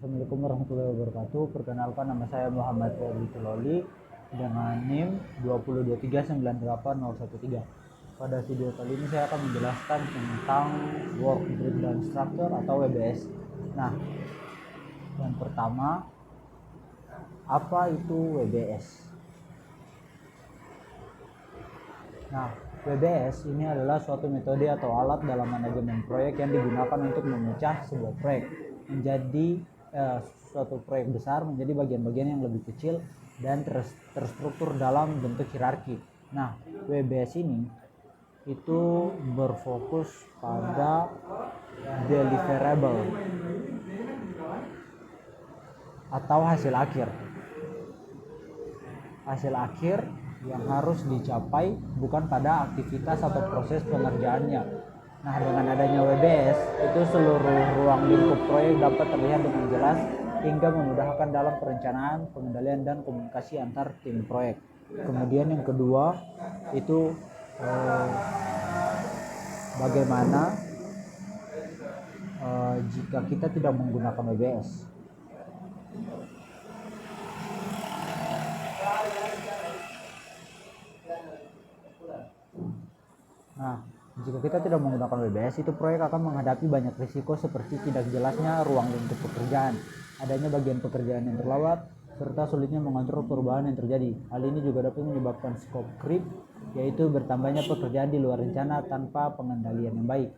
Assalamualaikum warahmatullahi wabarakatuh. Perkenalkan, nama saya Muhammad Ferdi Tiloli dengan NIM 202398013. Pada video kali ini saya akan menjelaskan tentang Work Breakdown Structure atau WBS. Nah, yang pertama, apa itu WBS? Nah, WBS ini adalah suatu metode atau alat dalam manajemen proyek yang digunakan untuk memecah sebuah proyek menjadi suatu proyek besar menjadi bagian-bagian yang lebih kecil dan terstruktur dalam bentuk hierarki. Nah, WBS ini itu berfokus pada deliverable atau hasil akhir yang harus dicapai, bukan pada aktivitas atau proses pengerjaannya. Nah, dengan adanya WBS itu seluruh ruang lingkup proyek dapat terlihat dengan jelas hingga memudahkan dalam perencanaan, pengendalian, dan komunikasi antar tim proyek. Kemudian yang kedua itu bagaimana jika kita tidak menggunakan WBS. Nah, jika kita tidak menggunakan WBS, itu proyek akan menghadapi banyak risiko seperti tidak jelasnya ruang lingkup pekerjaan, adanya bagian pekerjaan yang terlewat, serta sulitnya mengontrol perubahan yang terjadi. Hal ini juga dapat menyebabkan scope creep, yaitu bertambahnya pekerjaan di luar rencana tanpa pengendalian yang baik.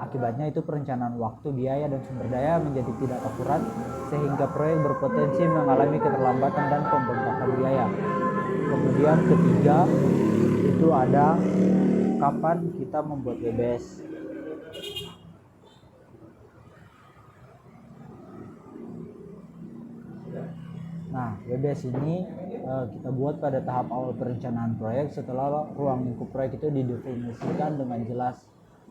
Akibatnya itu perencanaan waktu, biaya, dan sumber daya menjadi tidak akurat, sehingga proyek berpotensi mengalami keterlambatan dan pembengkakan biaya. Kemudian ketiga, itu ada kapan kita membuat WBS. Nah, WBS ini kita buat pada tahap awal perencanaan proyek setelah ruang lingkup proyek itu didefinisikan dengan jelas.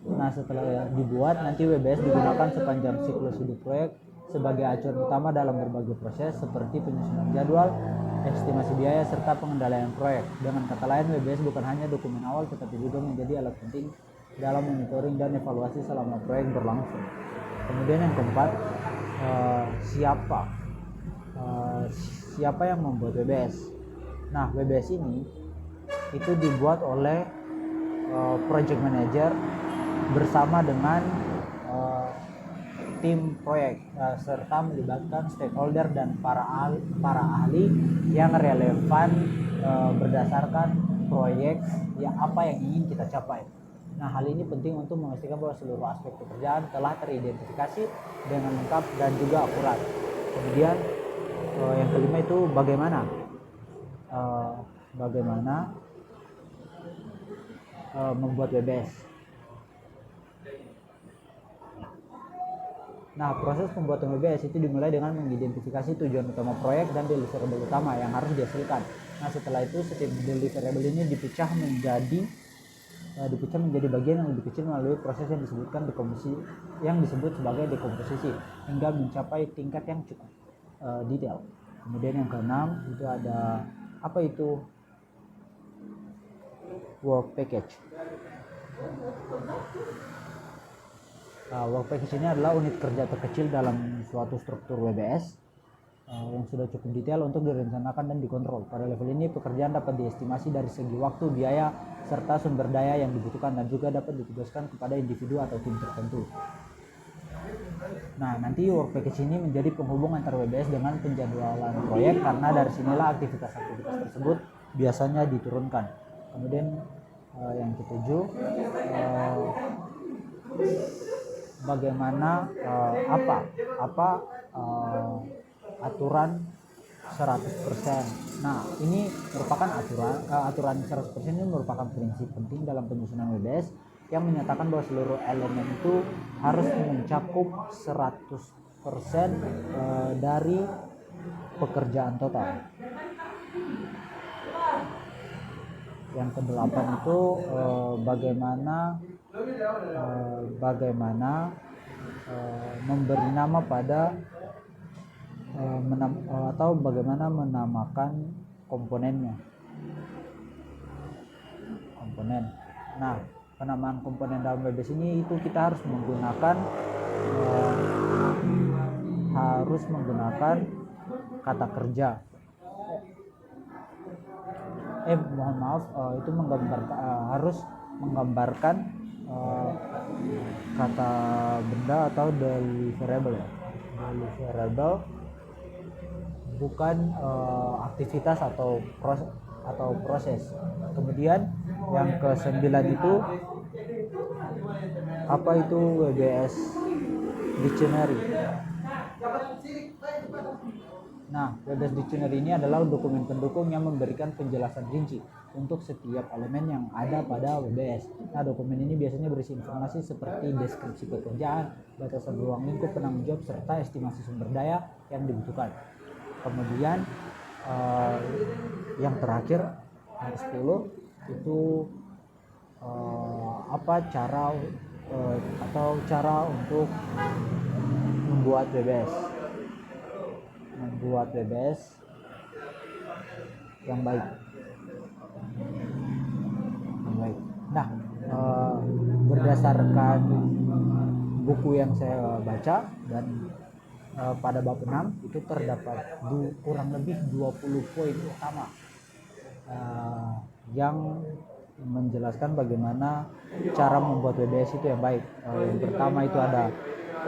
Nah, setelah dibuat, nanti WBS digunakan sepanjang siklus hidup proyek sebagai acuan utama dalam berbagai proses seperti penyusunan jadwal, estimasi biaya, serta pengendalian proyek. Dengan kata lain, WBS bukan hanya dokumen awal tetapi juga menjadi alat penting dalam monitoring dan evaluasi selama proyek berlangsung. Kemudian yang keempat, siapa yang membuat WBS? Nah, WBS ini itu dibuat oleh project manager bersama dengan tim proyek serta melibatkan stakeholder dan para ahli yang relevan berdasarkan proyek yang apa yang ingin kita capai. Nah, hal ini penting untuk memastikan bahwa seluruh aspek pekerjaan telah teridentifikasi dengan lengkap dan juga akurat. Kemudian yang kelima itu bagaimana membuat WBS. Nah, proses pembuatan WBS itu dimulai dengan mengidentifikasi tujuan utama proyek dan deliverable utama yang harus dihasilkan. Nah, setelah itu setiap deliverable ini dipecah menjadi bagian yang lebih kecil melalui proses yang disebut sebagai dekomposisi hingga mencapai tingkat yang cukup detail. Kemudian yang keenam itu ada apa itu work package. Work package ini adalah unit kerja terkecil dalam suatu struktur WBS yang sudah cukup detail untuk direncanakan dan dikontrol. Pada level ini pekerjaan dapat diestimasi dari segi waktu, biaya, serta sumber daya yang dibutuhkan dan juga dapat ditugaskan kepada individu atau tim tertentu. Nah, nanti work package ini menjadi penghubung antara WBS dengan penjadwalan proyek karena dari sinilah aktivitas-aktivitas tersebut biasanya diturunkan. Kemudian yang ketujuh, bagaimana aturan 100%. Nah, ini merupakan aturan 100% ini merupakan prinsip penting dalam penyusunan WBS yang menyatakan bahwa seluruh elemen itu harus mencakup 100% dari pekerjaan total. Yang kedelapan itu bagaimana memberi nama pada atau bagaimana menamakan komponen. Nah, penamaan komponen dalam WBS ini itu kita harus menggunakan harus menggunakan kata kerja. Mohon maaf, itu harus menggambarkan kata benda atau deliverable ya. Deliverable bukan aktivitas atau proses. Kemudian yang ke-9 itu apa itu WBS Dictionary. Nah, WBS Dictionary ini adalah dokumen pendukung yang memberikan penjelasan rinci untuk setiap elemen yang ada pada WBS. Nah, dokumen ini biasanya berisi informasi seperti deskripsi pekerjaan, batasan ruang lingkup penanggung jawab, serta estimasi sumber daya yang dibutuhkan. Kemudian yang terakhir nomor 10 itu cara untuk membuat WBS yang baik. Nah, berdasarkan buku yang saya baca dan pada bab 6 itu terdapat kurang lebih 20 poin utama yang menjelaskan bagaimana cara membuat WBS itu yang baik. Yang pertama itu ada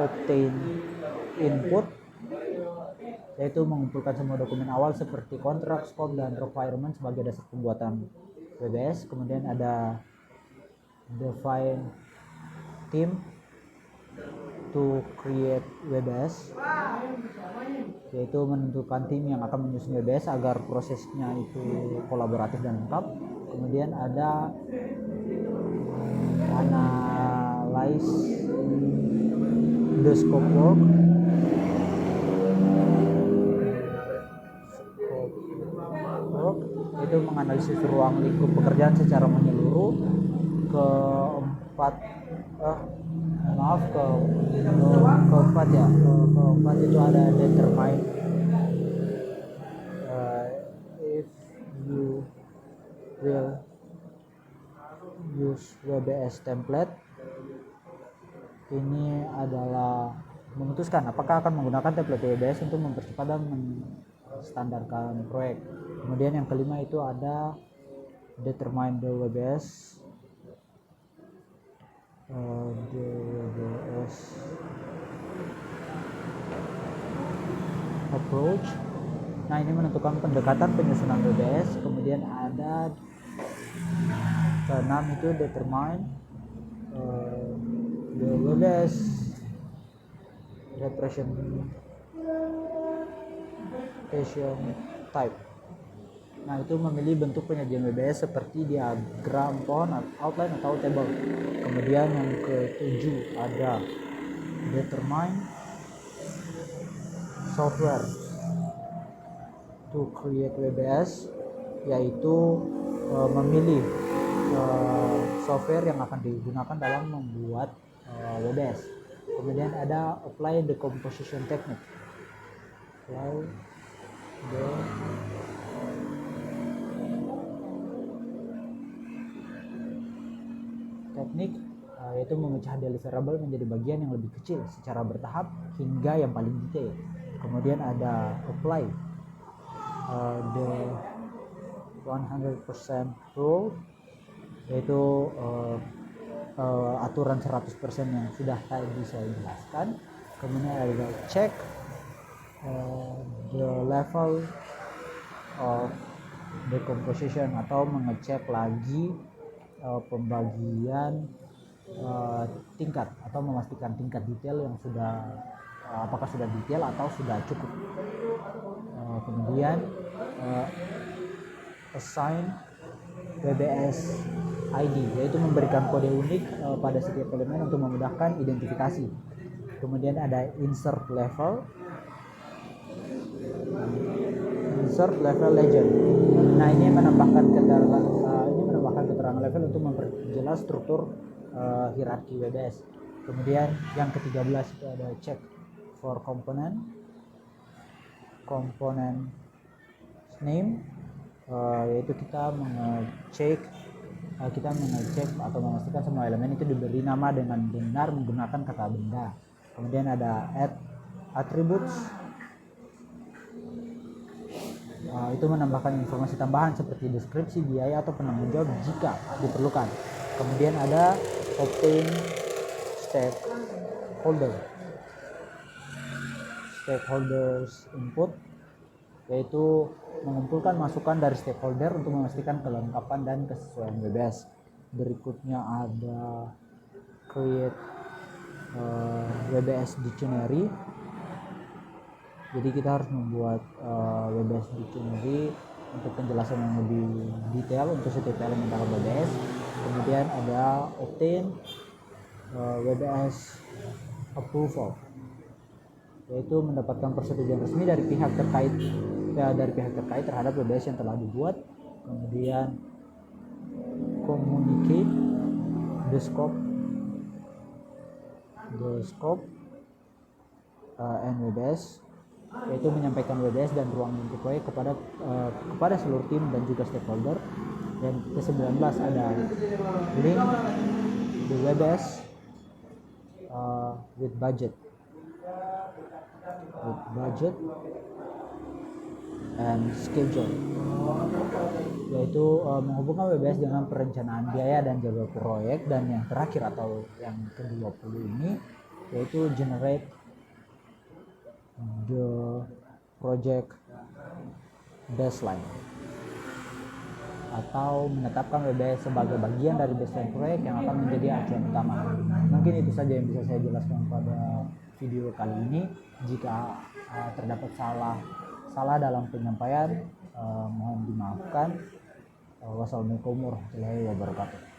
obtain input, yaitu mengumpulkan semua dokumen awal seperti kontrak, scope, dan requirement sebagai dasar pembuatan WBS. Kemudian ada define team to create WBS, yaitu menentukan tim yang akan menyusun WBS agar prosesnya itu kolaboratif dan lengkap. Kemudian ada analyze the scope work, itu menganalisis ruang lingkup pekerjaan secara menyeluruh. Keempat itu ada determine if you will use WBS template. Ini adalah memutuskan apakah akan menggunakan template WBS untuk mempercepat dan menstandarkan proyek. Kemudian yang kelima itu ada determine the WBS approach. Nah, ini menentukan pendekatan penyusunan WBS. Kemudian ada ke-6 itu determine the WBS representation type. Nah, itu memilih bentuk penyajian WBS seperti diagram, font, outline, atau table. Kemudian yang ke-7 ada determine software to create WBS, yaitu memilih software yang akan digunakan dalam membuat WBS. Kemudian ada apply the composition technique. Teknik yaitu memecah deliverable menjadi bagian yang lebih kecil secara bertahap hingga yang paling detail. Kemudian ada apply the 100% rule, yaitu aturan 100% yang sudah tadi saya jelaskan. Kemudian ada check the level of the composition, atau mengecek lagi pembagian tingkat, atau memastikan tingkat detail yang sudah apakah sudah detail atau sudah cukup. Kemudian assign WBS ID, yaitu memberikan kode unik pada setiap elemen untuk memudahkan identifikasi. Kemudian ada insert level legend. Nah, ini menambahkan keterangan level untuk memperjelas struktur hierarki WBS. Kemudian yang ke-13 itu ada check for component name, yaitu kita mengecek atau memastikan semua elemen itu diberi nama dengan benar menggunakan kata benda. Kemudian ada add attributes itu menambahkan informasi tambahan seperti deskripsi, biaya, atau penanggung jawab jika diperlukan. Kemudian ada obtain stakeholders input, yaitu mengumpulkan masukan dari stakeholder untuk memastikan kelengkapan dan kesesuaian WBS. Berikutnya ada create WBS dictionary. Jadi kita harus membuat WBS dictionary untuk penjelasan yang lebih detail untuk setiap elemen dalam WBS. Kemudian ada obtain WBS approval, yaitu mendapatkan persetujuan resmi dari pihak terkait terhadap WBS yang telah dibuat. Kemudian communicate the scope and WBS, yaitu menyampaikan WBS dan ruang lingkup proyek kepada seluruh tim dan juga stakeholder. Dan ke-19 ada link the WBS with budget and schedule, yaitu menghubungkan WBS dengan perencanaan biaya dan jadwal proyek. Dan yang terakhir atau yang ke-20 ini yaitu generate the project baseline, atau menetapkan WBS sebagai bagian dari baseline proyek yang akan menjadi acuan utama. Mungkin itu saja yang bisa saya jelaskan pada video kali ini. Jika terdapat salah dalam penyampaian, mohon dimaafkan. Wassalamualaikum warahmatullahi wabarakatuh.